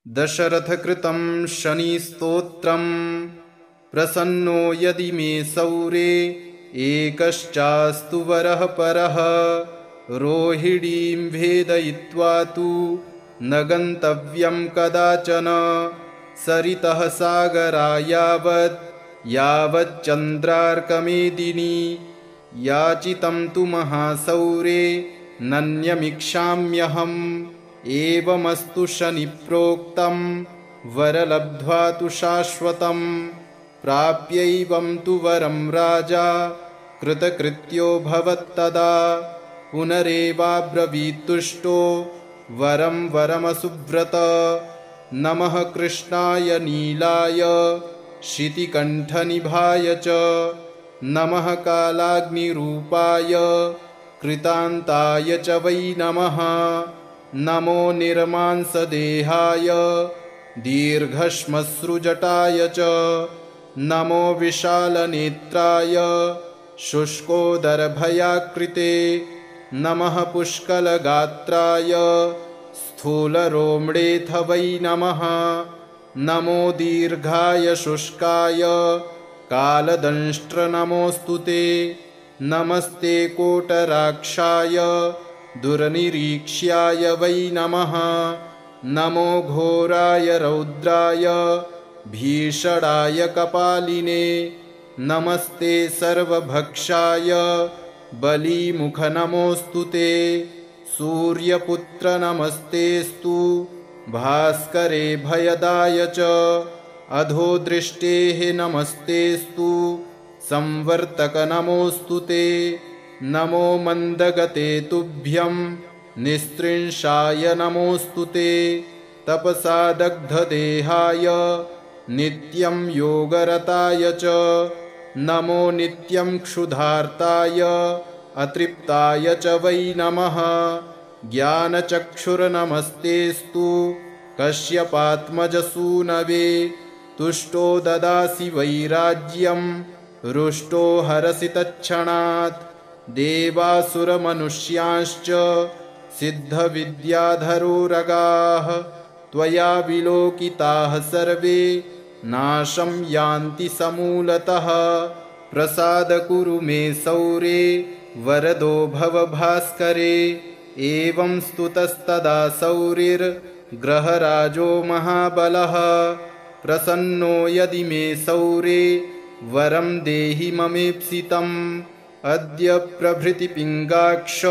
दशरथकृतं शनिस्तोत्रम् प्रसन्नो यदि मे सौरे एकश्चास्तु वरः परः रोहिणीं भेदयित्वा तु न गन्तव्यं कदाचन सरितः सागरा यावच्चन्द्रार्कमेदिनी याचितं तु महासौरे नन्यमिक्षाम्यहम् एवमस्तु शनिप्रोक्तं वरलब्ध्वा तु शाश्वतं प्राप्यैवं तु वरं राजा कृतकृत्यो भवत्तदा पुनरेवाब्रवीत्तुष्टो वरं वरमसुव्रत नमः कृष्णाय नीलाय शितिकण्ठनिभाय च नमः कालाग्निरूपाय कृतान्ताय च वै नमः नमो निर्मांसदेहाय दीर्घश्मश्रुजटाय च नमो विशालनेत्राय शुष्कोदरभयाकृते नमः पुष्कलगात्राय स्थूलरोम्डेऽथ वै नमः नमो दीर्घाय शुष्काय कालदंष्ट्र नमोऽस्तु ते नमस्ते कोटराक्षाय दुर्निरीक्ष्याय वै नमः नमो घोराय रौद्राय भीषणाय कपालिने नमस्ते सर्वभक्षाय बलीमुख नमोऽस्तु ते सूर्यपुत्र नमस्तेस्तु भास्करे भयदाय च अधोदृष्टेः नमस्तेस्तु संवर्तक नमोऽस्तु ते नमो मन्दगते तुभ्यं निस्त्रिंशाय नमोऽस्तु ते तपसा दग्धदेहाय नित्यं योगरताय च नमो नित्यं क्षुधार्ताय अतृप्ताय च वै नमः ज्ञानचक्षुर्नमस्तेस्तु कश्यपात्मजसूनवे तुष्टो ददासि वैराज्यं रुष्टो हरसि तत्क्षणात् देवासुरमनुष्यांश्च सिद्धविद्याधरोरगाः त्वया विलोकिताः सर्वे नाशं यान्ति समूलतः प्रसाद कुरु मे सौरे वरदो भव भास्करे एवं स्तुतस्तदा सौरिर्ग्रहराजो महाबलः प्रसन्नो यदि मे सौरे वरं देहि ममेप्सितम् अद्य प्रभृति पिङ्गाक्ष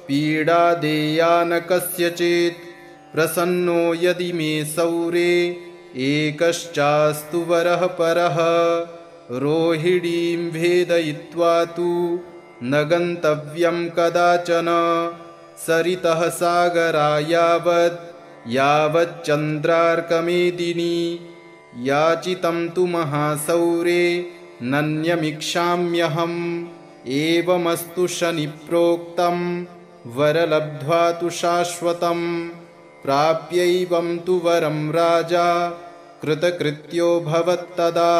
पीडा देया न कस्यचित् प्रसन्नो यदि मे सौरे एकश्चास्तु वरः परः रोहिणीं भेदयित्वा तु न गन्तव्यं कदाचन सरितः सागरा यावच्चन्द्रार्कमेदिनी याचितं तु महासौरे नन्यमिक्षाम्यहम् एवमस्तु शनिप्रोक्तं वरलब्ध्वा तु शाश्वतं प्राप्यैवं तु वरं राजा कृतकृत्यो भवत्तदा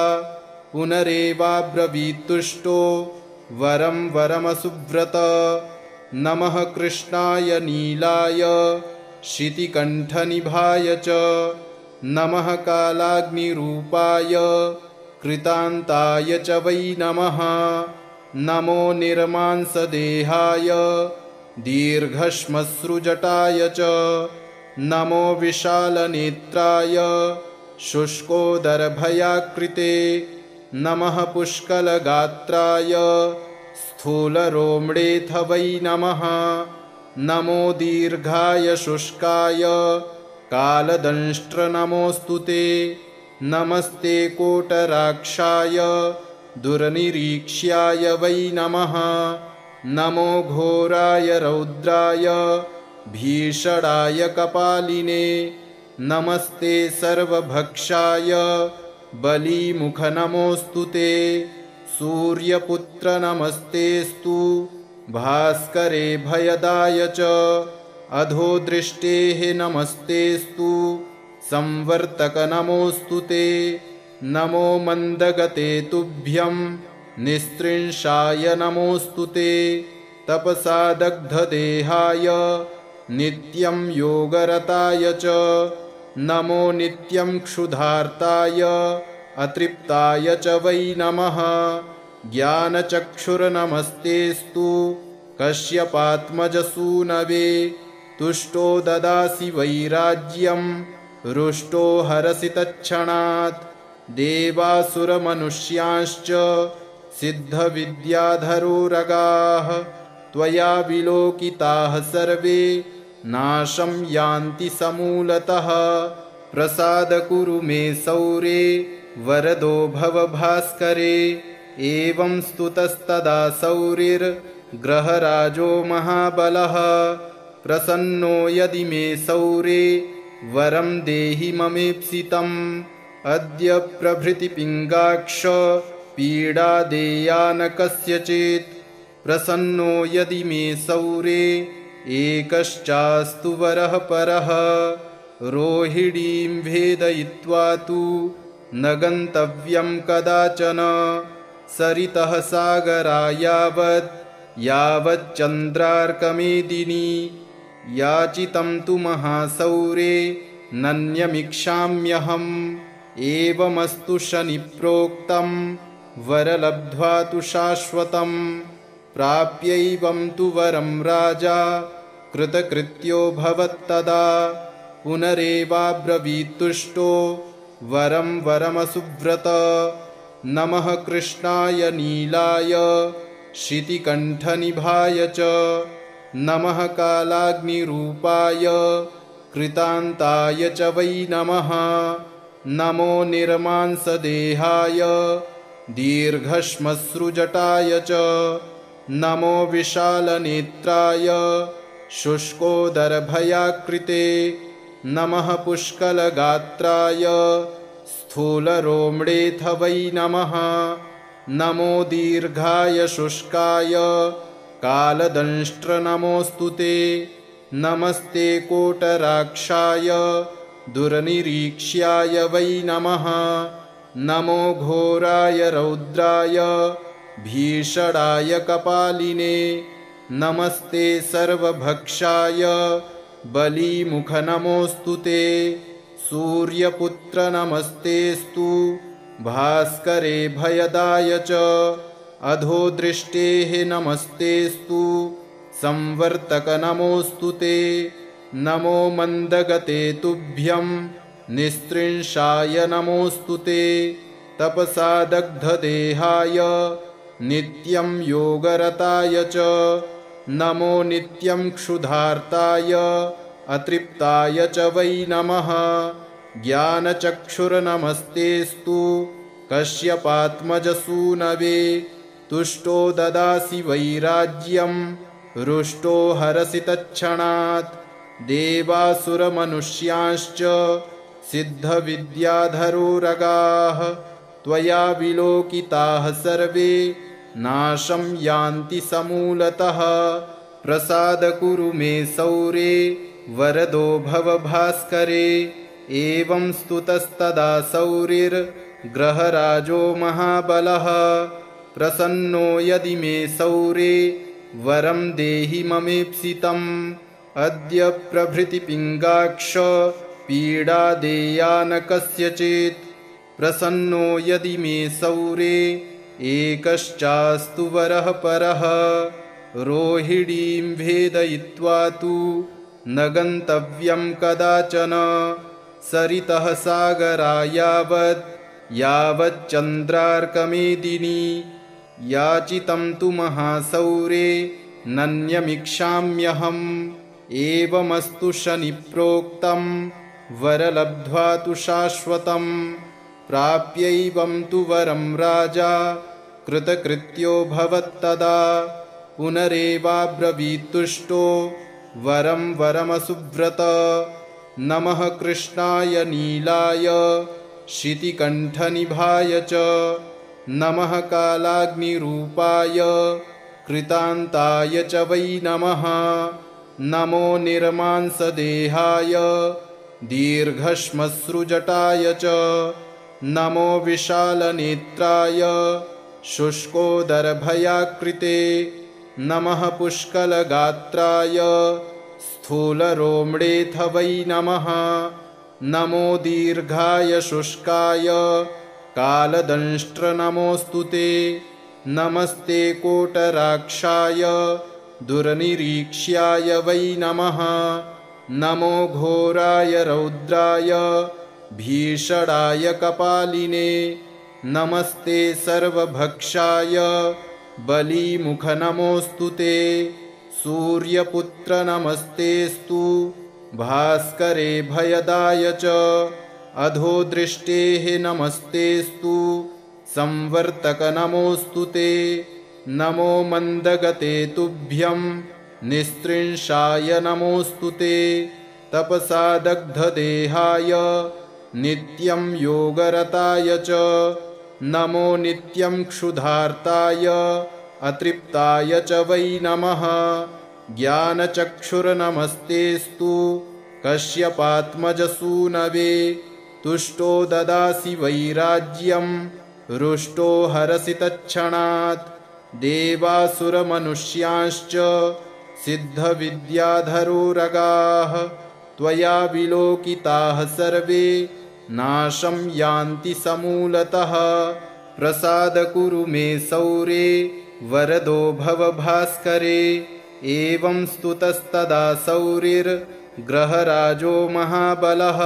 पुनरेवाब्रवीत्तुष्टो वरं वरमसुव्रत नमः कृष्णाय नीलाय शितिकण्ठनिभाय च नमः कालाग्निरूपाय कृतान्ताय च वै नमः नमो निर्मांसदेहाय दीर्घश्मश्रुजटाय च नमो विशालनेत्राय शुष्कोदरभयाकृते नमः पुष्कलगात्राय स्थूलरोम्डेऽथ वै नमः नमो दीर्घाय शुष्काय कालदंष्ट्र नमोऽस्तु ते नमस्ते कोटराक्षाय दुर्निरीक्ष्याय वै नमः नमो घोराय रौद्राय भीषणाय कपालिने नमस्ते सर्वभक्षाय बलीमुख नमोऽस्तु ते सूर्यपुत्र नमस्तेस्तु भास्करे भयदाय च अधोदृष्टेः नमस्तेस्तु संवर्तक नमोऽस्तु ते नमो मन्दगते तुभ्यं निस्त्रिंशाय नमोऽस्तु ते तपसा दग्धदेहाय नित्यं योगरताय च नमो नित्यं क्षुधार्ताय अतृप्ताय च वै नमः। ज्ञानचक्षुर्नमस्तेऽस्तु कश्यपात्मजसूनवे। तुष्टो ददासि वैराज्यं रुष्टो हरसि तत्क्षणात्। देवासुरमनुष्याश्च सिद्धविद्याधरोरगाः त्वया विलोकिताः सर्वे नाशं यान्ति समूलतः। प्रसाद कुरु मे सौरे वरदो भव भास्करे। एवं स्तुतस्तदा सौरिर्ग्रहराजो महाबलः। प्रसन्नो यदि मे सौरे वरं देहि ममेप्सितम्। अद्य प्रभृति पिङ्गाक्ष पीडा देया न कस्यचित्। प्रसन्नो यदि मे सौरे एकश्चास्तु वरः परः। रोहिणीं भेदयित्वा तु न गन्तव्यं कदाचन। सरितः सागरा यावच्चन्द्रार्कमेदिनी। याचितं तु महासौरे नन्यमिक्षाम्यहम्। एवमस्तु शनिप्रोक्तं वरलब्ध्वा तु शाश्वतम्। प्राप्यैवं तु वरं राजा कृतकृत्यो भवत्तदा। पुनरेवाब्रवीत्तुष्टो वरं वरमसुव्रत। नमः कृष्णाय नीलाय शितिकण्ठनिभाय च। नमः कालाग्निरूपाय कृतान्ताय च वै नमः। नमो निर्मांसदेहाय दीर्घश्मश्रुजटाय च। नमो विशालनेत्राय शुष्कोदरभयाकृते। नमः पुष्कलगात्राय स्थूलरोम्डेऽथ वै नमः। नमो दीर्घाय शुष्काय कालदंष्ट्र नमोऽस्तु ते। नमस्ते कोटराक्षाय दुर्निरीक्ष्याय वै नमः। नमो घोराय रौद्राय भीषणाय कपालिने। नमस्ते सर्वभक्षाय बलीमुख नमोऽस्तु ते। सूर्यपुत्र नमस्तेऽस्तु भास्करे भयदाय च। अधोदृष्टेः नमस्तेऽस्तु संवर्तक नमोऽस्तु ते। नमो मन्दगते तुभ्यं निस्त्रिंशाय नमोऽस्तु ते। तपसा दग्धदेहाय नित्यं योगरताय च। नमो नित्यं क्षुधार्ताय अतृप्ताय च वै नमः। ज्ञानचक्षुर्नमस्तेऽस्तु कश्यपात्मजसूनवे। तुष्टो ददासि वैराज्यं रुष्टो हरसि तत्क्षणात्। देवासुरमनुष्याश्च सिद्धविद्याधरोरगाः त्वया विलोकिताः सर्वे नाशं यान्ति समूलतः। प्रसाद कुरु मे सौरे वरदो भव भास्करे। एवं स्तुतस्तदा सौरिर्ग्रहराजो महाबलः। प्रसन्नो यदि मे सौरे वरं देहि ममेप्सितम्। अद्य प्रभृति पिङ्गाक्ष पीडा देया न कस्यचित्। प्रसन्नो यदि मे सौरे एकश्चास्तु वरः परः। रोहिणीं भेदयित्वा तु न गन्तव्यं कदाचन। सरितः सागरा यावच्चन्द्रार्कमेदिनी। याचितं तु महासौरे नन्यमिक्षाम्यहम्। एवमस्तु शनिप्रोक्तं वरलब्ध्वा तु शाश्वतम्। प्राप्यैवं तु वरं राजा कृतकृत्यो भवत्तदा। पुनरेवाब्रवीत्तुष्टो वरं वरमसुव्रत। नमः कृष्णाय नीलाय शितिकण्ठनिभाय च। नमः कालाग्निरूपाय कृतान्ताय च वै नमः। नमो निर्मांसदेहाय दीर्घश्मश्रुजटाय च। नमो विशालनेत्राय शुष्कोदरभयाकृते। नमः पुष्कलगात्राय स्थूलरोम्डेऽथ वै नमः। नमो दीर्घाय शुष्काय कालदंष्ट्र नमोऽस्तु ते। नमस्ते कोटराक्षाय दुर्निरीक्ष्याय वै नमः। नमो घोराय रौद्राय भीषणाय कपालिने। नमस्ते सर्वभक्षाय बलिमुख नमोऽस्तु ते। सूर्यपुत्र नमस्तेस्तु भास्करे भयदाय च। अधोदृष्टेः नमस्तेस्तु संवर्तक नमोऽस्तु ते। नमो मन्दगते तुभ्यं निस्त्रिंशाय नमोऽस्तु ते। तपसा दग्धदेहाय नित्यं योगरताय च। नमो नित्यं क्षुधार्ताय अतृप्ताय च वै नमः। ज्ञानचक्षुर्नमस्तेस्तु कश्यपात्मजसूनवे। तुष्टो ददासि वैराज्यं रुष्टो हरसि तत्क्षणात्। देवासुरमनुष्यांश्च सिद्धविद्याधरोरगाः त्वया विलोकिताः सर्वे नाशं यान्ति समूलतः। प्रसाद कुरु मे सौरे वरदो भव भास्करे। एवं स्तुतस्तदा सौरिर्ग्रहराजो महाबलः।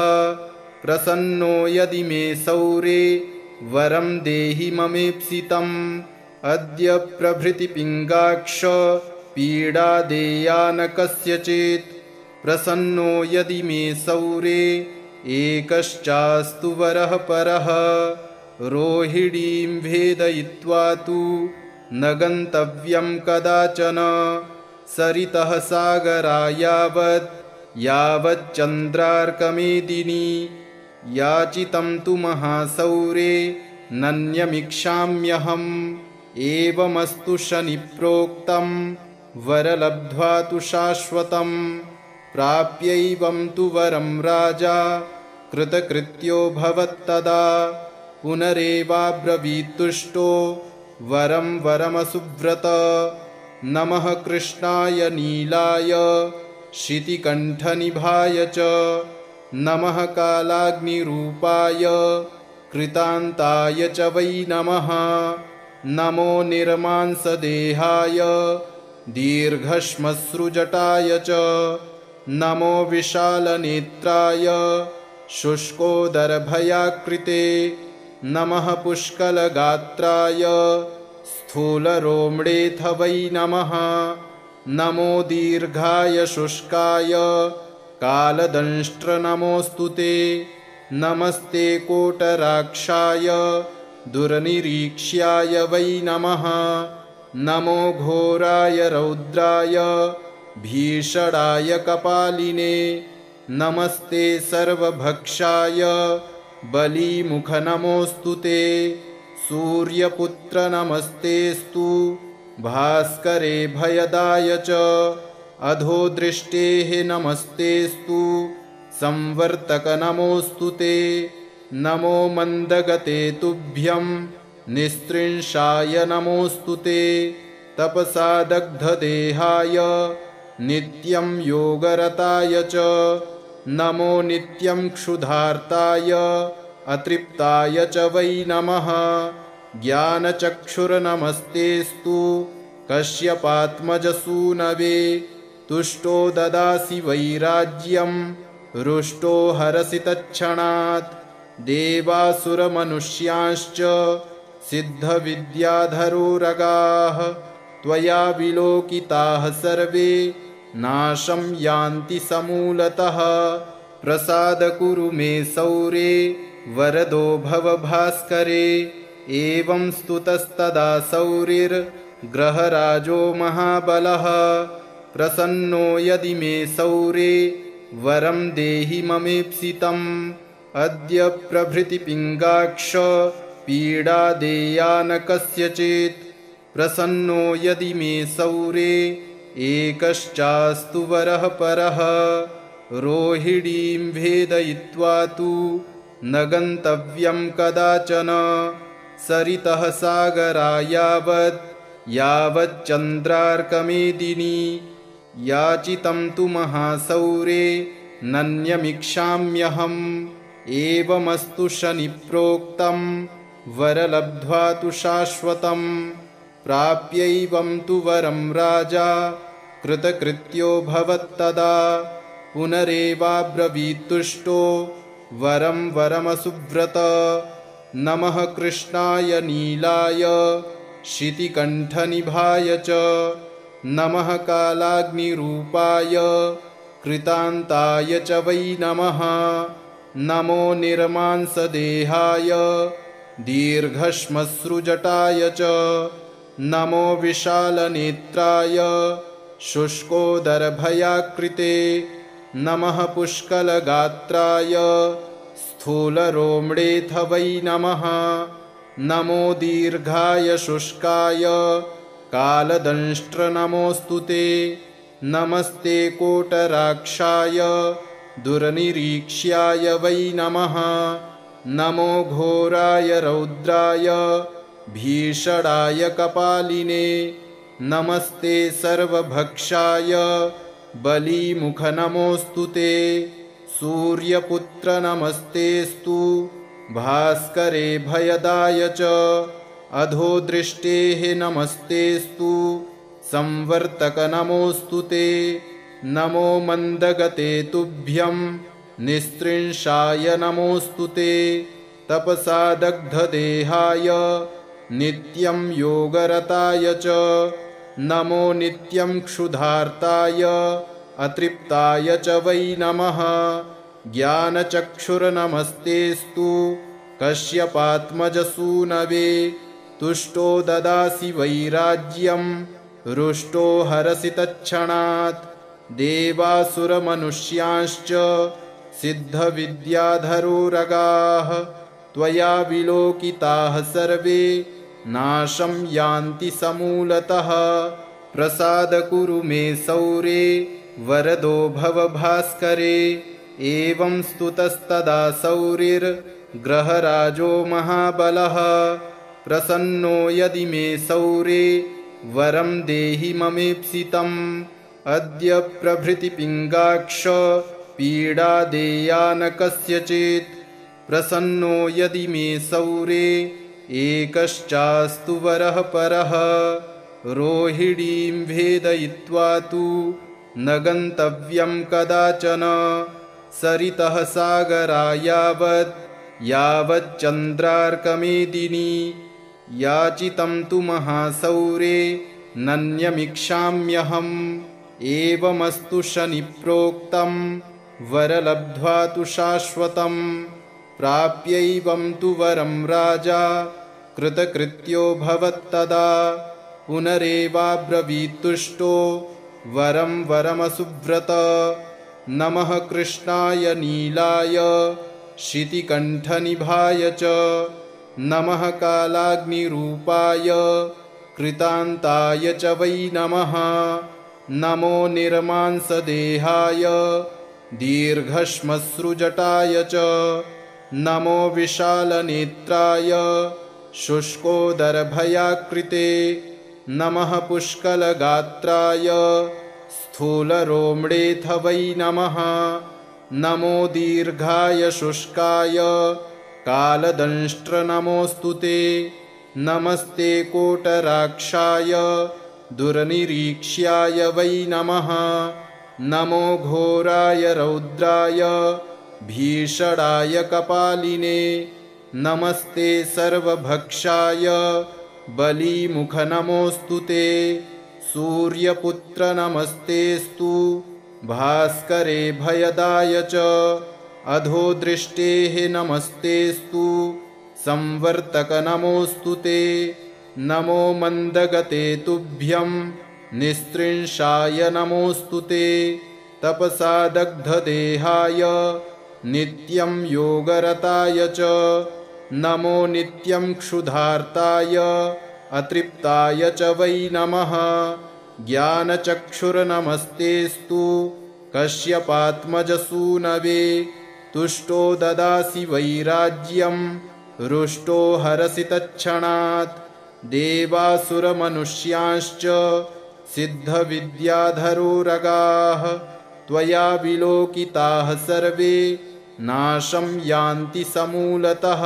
प्रसन्नो यदि मे सौरे वरं देहि ममेप्सितम्। अद्य प्रभृति पिङ्गाक्ष पीडा देया न कस्यचित्। प्रसन्नो यदि मे सौरे एकश्चास्तु वरः परः। रोहिणीं भेदयित्वा तु न गन्तव्यं कदाचन। सरितः सागरा यावच्चन्द्रार्कमेदिनी। याचितं तु महासौरे नन्यमिक्षाम्यहम्। एवमस्तु शनिप्रोक्तं वरलब्ध्वा तु शाश्वतम्। प्राप्यैवं तु वरं राजा कृतकृत्यो भवत्तदा। पुनरेवाब्रवीत्तुष्टो वरं वरमसुव्रत। नमः कृष्णाय नीलाय शितिकण्ठनिभाय च। नमः कालाग्निरूपाय कृतान्ताय च वै नमः। नमो निर्मांसदेहाय दीर्घश्मश्रुजटाय च। नमो विशालनेत्राय शुष्कोदरभयाकृते। नमः पुष्कलगात्राय स्थूलरोम्डेऽथ वै नमः। नमो दीर्घाय शुष्काय कालदंष्ट्र नमोऽस्तु ते। नमस्ते कोटराक्षाय दुर्निरीक्ष्याय वै नमः। नमो घोराय रौद्राय भीषणाय कपालिने। नमस्ते सर्वभक्षाय बलिमुख नमोऽस्तु ते। सूर्यपुत्र नमस्तेस्तु भास्करे भयदाय च। अधोदृष्टेः नमस्तेस्तु संवर्तक नमोऽस्तु ते। नमो मन्दगते तुभ्यं निस्त्रिंशाय नमोऽस्तु ते। तपसा दग्धदेहाय नित्यं योगरताय च। नमो नित्यं क्षुधार्ताय अतृप्ताय च वै नमः। ज्ञानचक्षुर्नमस्तेस्तु कश्यपात्मजसूनवे। तुष्टो ददासि वैराज्यं रुष्टो हरसि तत्क्षणात्। देवासुरमनुष्यांश्च सिद्धविद्याधरोरगाः त्वया विलोकिताः सर्वे नाशं यान्ति समूलतः। प्रसाद कुरु मे सौरे वरदो भव भास्करे। एवं स्तुतस्तदा सौरिर्ग्रहराजो महाबलः। प्रसन्नो यदि मे सौरे वरं देहि ममेप्सितम्। अद्य प्रभृति पिङ्गाक्ष पीडा देया न कस्यचित्। प्रसन्नो यदि मे सौरे एकश्चास्तु वरः परः। रोहिणीं भेदयित्वा तु न गन्तव्यं कदाचन। सरितः सागरा यावच्चन्द्रार्कमेदिनी। याचितं तु महासौरे नन्यमिक्षाम्यहम् एवमस्तु शनिप्रोक्तं वरलब्ध्वा तु शाश्वतं प्राप्यैवं तु वरं राजा कृतकृत्यो भवत्तदा पुनरेवाब्रवीत्तुष्टो वरं वरमसुव्रत नमः कृष्णाय नीलाय शितिकण्ठनिभाय च नमः कालाग्निरूपाय कृतान्ताय च वै नमः नमो निर्मांसदेहाय दीर्घश्मश्रुजटाय च नमो विशालनेत्राय शुष्कोदरभयाकृते नमः पुष्कलगात्राय स्थूलरोम्डेऽथ वै नमः नमो दीर्घाय शुष्काय कालदंष्ट्रनमोऽस्तु ते नमस्ते कोटराक्षाय दुर्निरीक्ष्याय वै नमः नमो घोराय रौद्राय भीषणाय कपालिने नमस्ते सर्वभक्षाय बलीमुखनमोऽस्तु ते सूर्यपुत्र नमस्तेस्तु भास्करे भयदाय च अधोदृष्टेः नमस्तेस्तु संवर्तक नमोऽस्तु ते नमो मन्दगते तुभ्यं निस्त्रिंशाय नमोऽस्तु ते तपसा दग्धदेहाय नित्यं योगरताय च नमो नित्यं क्षुधार्ताय अतृप्ताय च वै नमः ज्ञानचक्षुर्नमस्तेस्तु कश्यपात्मजसूनवे तुष्टो ददासि वैराज्यं रुष्टो हरसि तत्क्षणात् देवासुरमनुष्यांश्च सिद्धविद्याधरोरगाः त्वया विलोकिताः सर्वे नाशं यान्ति समूलतः प्रसाद कुरु मे सौरे वरदो भव भास्करे एवं स्तुतस्तदा सौरिर्ग्रहराजो महाबलः प्रसन्नो यदि मे सौरे वरं देहि ममेप्सितम् अद्य प्रभृति पिङ्गाक्ष पीडा देया न कस्यचित् प्रसन्नो यदि मे सौरे एकश्चास्तु वरः परः रोहिणीं भेदयित्वा तु न गन्तव्यं कदाचन सरितः सागरा यावच्चन्द्रार्कमेदिनी याचितं तु महासौरे नन्यमिक्षाम्यहम् एवमस्तु शनिप्रोक्तं वरलब्ध्वा तु शाश्वतं प्राप्यैवं तु वरं राजा कृतकृत्यो भवत्तदा पुनरेवाब्रवीत्तुष्टो वरं वरमसुव्रत नमः कृष्णाय नीलाय शितिकण्ठनिभाय च नमः कालाग्निरूपाय कृतान्ताय च वै नमः नमो निर्मांसदेहाय दीर्घश्मश्रुजटाय च नमो विशालनेत्राय शुष्कोदरभयाकृते नमः पुष्कलगात्राय स्थूलरोम्डेऽथ वै नमः नमो दीर्घाय शुष्काय कालदंष्ट्रनमोऽस्तु ते नमस्ते कोटराक्षाय दुर्निरीक्ष्याय वै नमः नमो घोराय रौद्राय भीषणाय कपालिने नमस्ते सर्वभक्षाय बलीमुखनमोऽस्तु ते सूर्यपुत्र नमस्तेस्तु भास्करे भयदाय च अधोदृष्टेः नमस्तेस्तु संवर्तक नमोऽस्तु ते नमो मन्दगते तुभ्यं निस्त्रिंशाय नमोऽस्तु ते तपसा दग्धदेहाय नित्यं योगरताय च नमो नित्यं क्षुधार्ताय अतृप्ताय च वै नमः ज्ञानचक्षुर्नमस्तेस्तु कश्यपात्मजसूनवे तुष्टो ददासि वैराज्यं रुष्टो हरसि तत्क्षणात् देवासुरमनुष्यांश्च सिद्धविद्याधरोरगाः त्वया विलोकिताः सर्वे नाशं यान्ति समूलतः।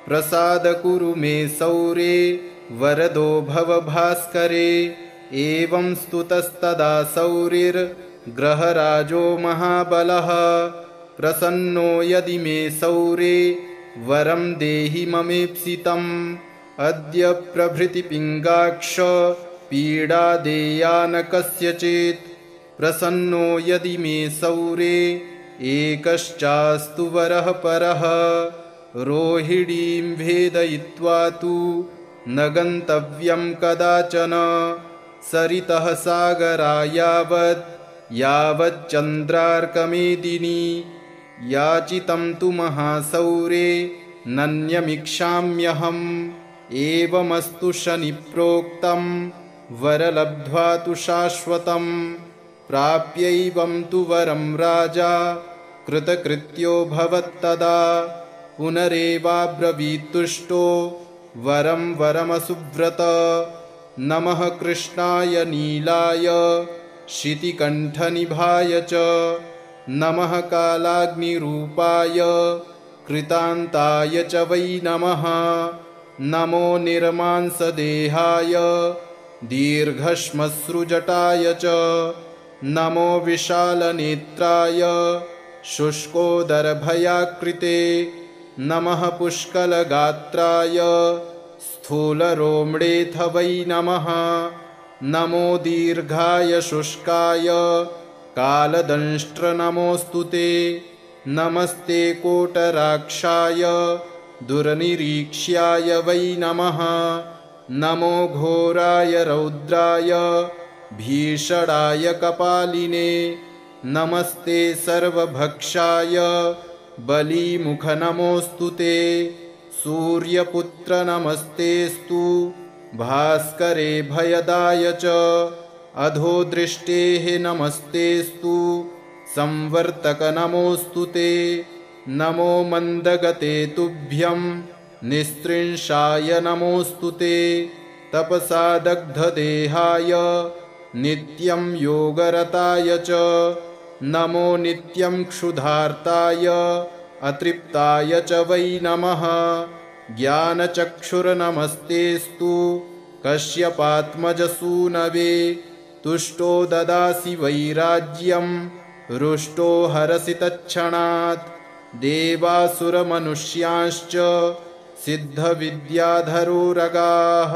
प्रसाद कुरु मे सौरे वरदो भव भास्करे। एवं स्तुतस्तदा सौरिर्ग्रहराजो महाबलः। प्रसन्नो यदि मे सौरे वरं देहि ममेप्सितम्। अद्य प्रभृति पिङ्गाक्ष पीडा देया न कस्यचित्। प्रसन्नो यदि मे सौरे एकश्चास्तु वरः परः। रोहिणीं भेदयित्वा तु न गन्तव्यं कदाचन। सरितः सागरा यावच्चन्द्रार्कमेदिनी। याचितं तु महासौरे नन्यमिक्षाम्यहम्। एवमस्तु शनिप्रोक्तं वरलब्ध्वा तु शाश्वतम्। प्राप्यैवं तु वरं राजा कृतकृत्यो भवत्तदा। पुनरेवाब्रवीत्तुष्टो वरं वरमसुव्रत। नमः कृष्णाय नीलाय शितिकण्ठनिभाय च। नमः कालाग्निरूपाय कृतान्ताय च वै नमः। नमो निर्मांसदेहाय दीर्घश्मश्रुजटाय च। नमो विशालनेत्राय शुष्कोदरभयाकृते। नमः पुष्कलगात्राय स्थूलरोम्डेऽथ वै नमः। नमो दीर्घाय शुष्काय कालदंष्ट्र नमोऽस्तु ते। नमस्ते कोटराक्षाय दुर्निरीक्ष्याय वै नमः। नमो घोराय रौद्राय भीषणाय कपालिने। नमस्ते सर्वभक्षाय बलीमुख नमोऽस्तु ते। सूर्यपुत्र नमस्तेस्तु भास्करे भयदाय च। अधोदृष्टेः नमस्तेस्तु संवर्तक नमोऽस्तु ते। नमो मन्दगते तुभ्यं निस्त्रिंशाय नमोऽस्तु ते। तपसा दग्धदेहाय नित्यं योगरताय च। नमो नित्यं क्षुधार्ताय अतृप्ताय च वै नमः। ज्ञानचक्षुर्नमस्तेस्तु कश्यपात्मजसूनवे। तुष्टो ददासि वैराज्यं रुष्टो हरसि तत्क्षणात्। देवासुरमनुष्यांश्च सिद्धविद्याधरोरगाः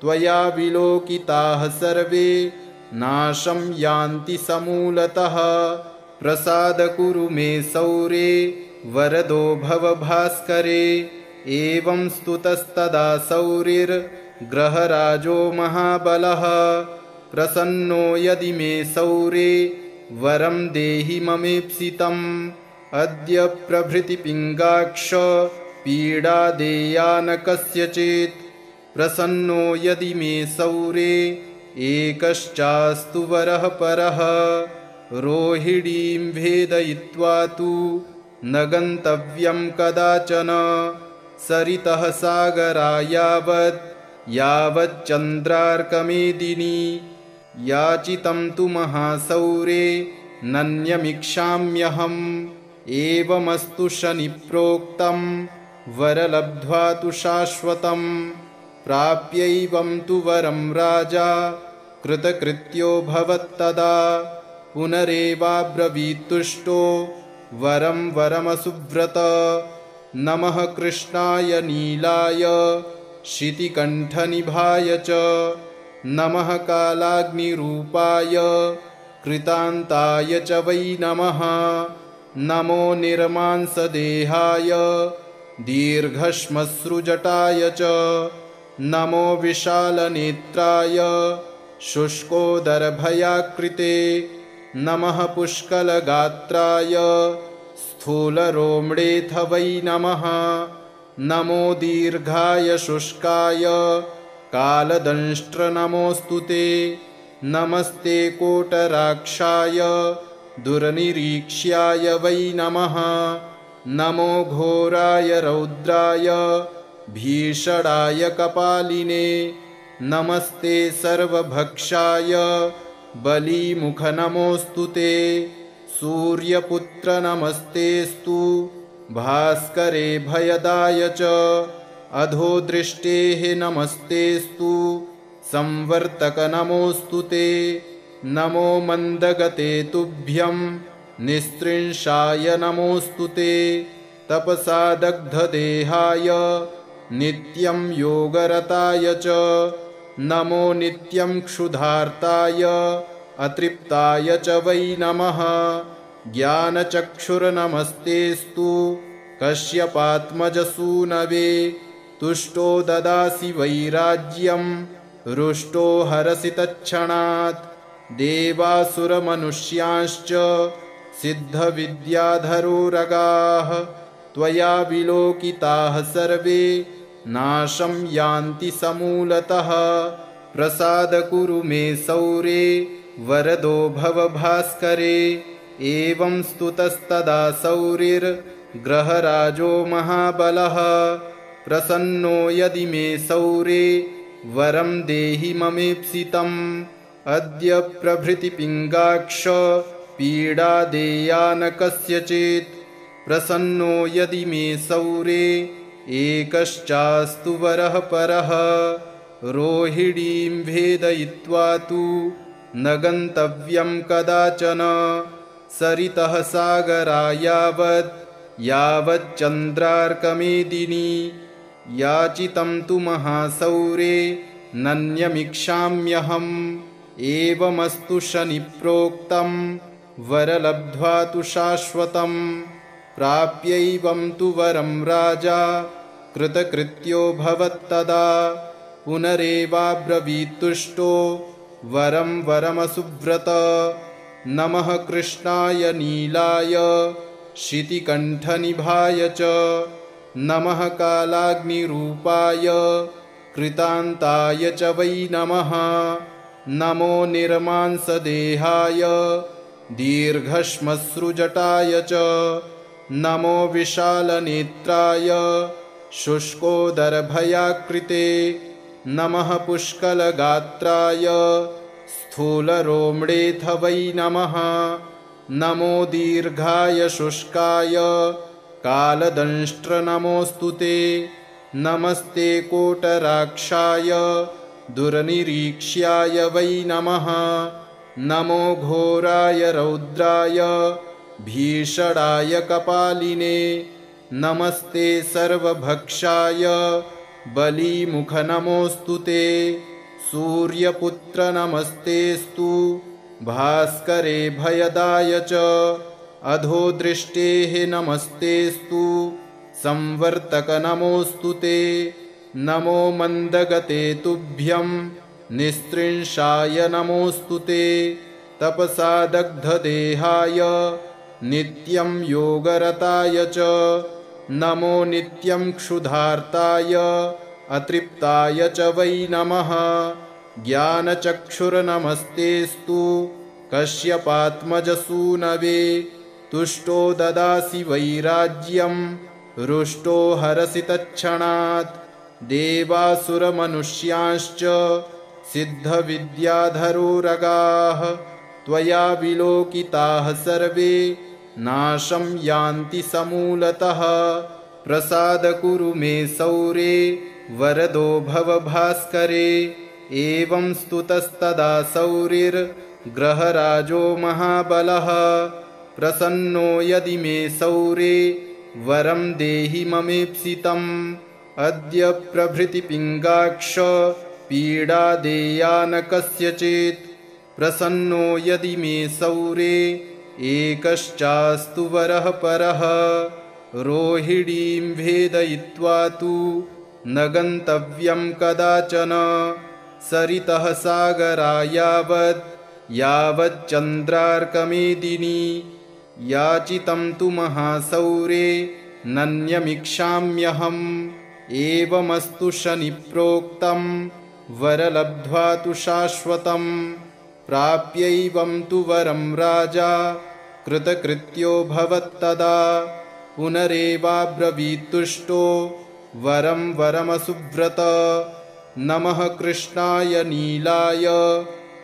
त्वया विलोकिताः सर्वे नाशं यान्ति समूलतः। प्रसाद कुरु मे सौरे वरदो भव भास्करे। एवं स्तुतस्तदा सौरिर्ग्रहराजो महाबलः। प्रसन्नो यदि मे सौरे वरं देहि ममेप्सितम्। अद्य प्रभृति पिङ्गाक्ष पीडा देया न कस्यचित्। प्रसन्नो यदि मे सौरे एकश्चास्तु वरः परः। रोहिणीं भेदयित्वा तु न गन्तव्यं कदाचन। सरितः सागरा यावच्चन्द्रार्कमेदिनी। याचितं तु महासौरे नन्यमिक्षाम्यहम्। एवमस्तु शनिप्रोक्तं वरलब्ध्वा तु शाश्वतम्। प्राप्यैवं तु वरं राजा कृतकृत्यो भवत्तदा। पुनरेवाब्रवीत्तुष्टो वरं वरमसुव्रत। नमः कृष्णाय नीलाय शितिकण्ठनिभाय च। नमः कालाग्निरूपाय कृतान्ताय च वै नमः। नमो निर्मांसदेहाय दीर्घश्मश्रुजटाय च। नमो विशालनेत्राय शुष्कोदरभयाकृते। नमः पुष्कलगात्राय स्थूलरोम्डेऽथ वै नमः। नमो दीर्घाय शुष्काय कालदंष्ट्र नमोऽस्तु ते। नमस्ते कोटराक्षाय दुर्निरीक्ष्याय वै नमः। नमो घोराय रौद्राय भीषणाय कपालिने। नमस्ते सर्वभक्षाय बलीमुख नमोऽस्तु ते। सूर्यपुत्र नमस्तेस्तु भास्करे भयदाय च अधोदृष्टेः नमस्तेस्तु संवर्तक नमोऽस्तु ते नमो मन्दगते तुभ्यं निस्त्रिंशाय नमोऽस्तु ते तपसा दग्धदेहाय नित्यं योगरताय च नमो नित्यं क्षुधार्ताय अतृप्ताय च वै नमः ज्ञानचक्षुर्नमस्तेस्तु कश्यपात्मजसूनवे तुष्टो ददासि वैराज्यं रुष्टो हरसि तत्क्षणात् देवासुरमनुष्यांश्च सिद्धविद्याधरोरगाः त्वया विलोकिताः सर्वे नाशं यान्ति समूलतः प्रसाद कुरु मे सौरे वरदो भव भास्करे एवं स्तुतस्तदा सौरिर्ग्रहराजो महाबलः प्रसन्नो यदि मे सौरे वरं देहि ममेप्सितम् अद्य प्रभृति पिङ्गाक्ष पीडा देया न कस्यचित् प्रसन्नो यदि मे सौरे एकश्चास्तु वरः परः रोहिणीं भेदयित्वा तु न गन्तव्यं कदाचन सरितः सागरा यावच्चन्द्रार्कमेदिनी याचितं तु महासौरे नन्यमिक्षाम्यहम् एवमस्तु शनिप्रोक्तं वरलब्ध्वा तु शाश्वतं प्राप्यैवं तु वरं राजा कृतकृत्यो भवत्तदा पुनरेवाब्रवीत्तुष्टो वरं वरमसुव्रत नमः कृष्णाय नीलाय शितिकण्ठनिभाय च नमः कालाग्निरूपाय कृतान्ताय च वै नमः नमो निर्मांसदेहाय दीर्घश्मश्रुजटाय च नमो विशालनेत्राय शुष्कोदरभयाकृते नमः पुष्कलगात्राय स्थूलरोम्णेऽथ वै नमः नमो दीर्घाय शुष्काय कालदंष्ट्र नमोऽस्तु ते नमस्ते कोटराक्षाय दुर्निरीक्ष्याय वै नमः नमो घोराय रौद्राय भीषणाय कपालिने नमस्ते सर्वभक्षाय बलीमुख नमोऽस्तु ते सूर्यपुत्र नमस्तेस्तु भास्करे भयदाय च अधोदृष्टेः नमस्तेस्तु संवर्तक नमोऽस्तु ते नमो मन्दगते तुभ्यं निस्त्रिंशाय नमोऽस्तु ते तपसा दग्धदेहाय नित्यं योगरताय च नमो नित्यं क्षुधार्ताय अतृप्ताय च वै नमः ज्ञानचक्षुर्नमस्तेस्तु कश्यपात्मजसूनवे तुष्टो ददासि वैराज्यं रुष्टो हरसि तत्क्षणात् देवासुरमनुष्यांश्च सिद्धविद्याधरोरगाः त्वया विलोकिताः सर्वे नाशं यान्ति समूलतः प्रसाद कुरु मे सौरे वरदो भव भास्करे एवं स्तुतस्तदा सौरिर्ग्रहराजो महाबलः प्रसन्नो यदि मे सौरे वरं देहि ममेप्सितम् अद्य प्रभृति पिङ्गाक्ष पीडा देया न कस्यचित् प्रसन्नो यदि मे सौरे एकश्चास्तु वरः परः रोहिणीं भेदयित्वा तु न गन्तव्यं कदाचन सरितः सागरा यावच्चन्द्रार्कमेदिनी याचितं तु महासौरे नन्यमिक्षाम्यहम् एवमस्तु शनिप्रोक्तं वरलब्ध्वा तु शाश्वतं प्राप्यैवं तु वरं राजा कृतकृत्यो भवत्तदा पुनरेवाब्रवीत्तुष्टो वरं वरमसुव्रत नमः कृष्णाय नीलाय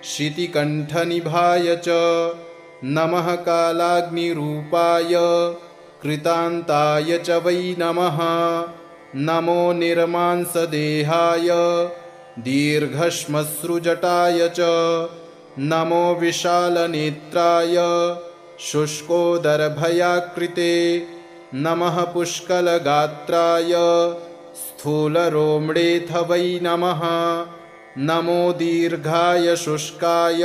शितिकण्ठनिभाय च नमः कालाग्निरूपाय कृतान्ताय च वै नमः। नमो निर्मांसदेहाय दीर्घश्मश्रुजटाय च। नमो विशालनेत्राय शुष्कोदरभयाकृते। नमः पुष्कलगात्राय स्थूलरोम्डेऽथ वै नमः। नमो दीर्घाय शुष्काय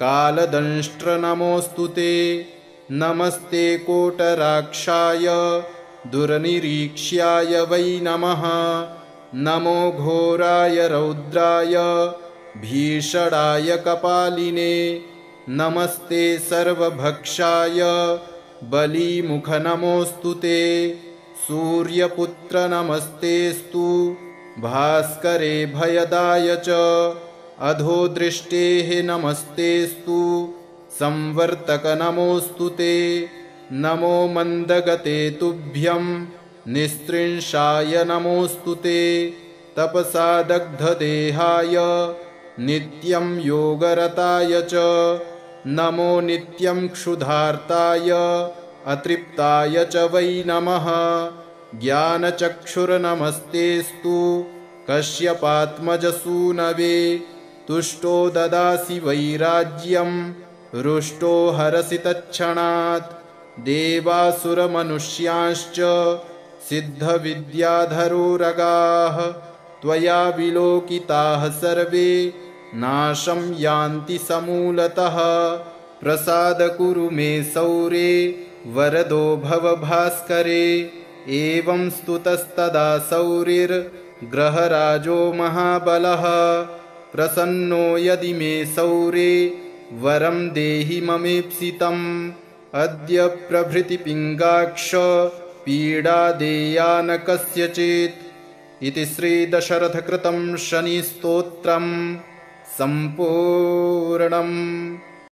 कालदंष्ट्र नमोऽस्तु ते। नमस्ते कोटराक्षाय दुर्निरीक्ष्याय वै नमः। नमो घोराय रौद्राय भीषणाय कपालिने। नमस्ते सर्वभक्षाय बलीमुख नमोऽस्तु ते। सूर्यपुत्र नमस्तेऽस्तु भास्करे भयदाय च। अधोदृष्टेः नमस्तेऽस्तु संवर्तक नमोऽस्तु ते। नमो मन्दगते तुभ्यं निस्त्रिंशाय नमोऽस्तु ते। तपसा दग्धदेहाय नित्यं योगरताय च। नमो नित्यं क्षुधार्ताय अतृप्ताय च वै नमः। ज्ञानचक्षुर्नमस्तेऽस्तु कश्यपात्मजसूनवे। तुष्टो ददासि वैराज्यं रुष्टो हरसि तत्क्षणात्। देवासुरमनुष्यांश्च सिद्धविद्याधरोरगाः त्वया विलोकिताः सर्वे नाशं यान्ति समूलतः। प्रसाद कुरु मे सौरे वरदो भव भास्करे। एवं स्तुतस्तदा सौरिर्ग्रहराजो महाबलः। प्रसन्नो यदि मे सौरे वरं देहि ममेप्सितम्। अद्य प्रभृति पिङ्गाक्ष पीडा देया न कस्यचित्। इति श्रीदशरथकृतं शनिस्तोत्रम् सम्पूर्णम्।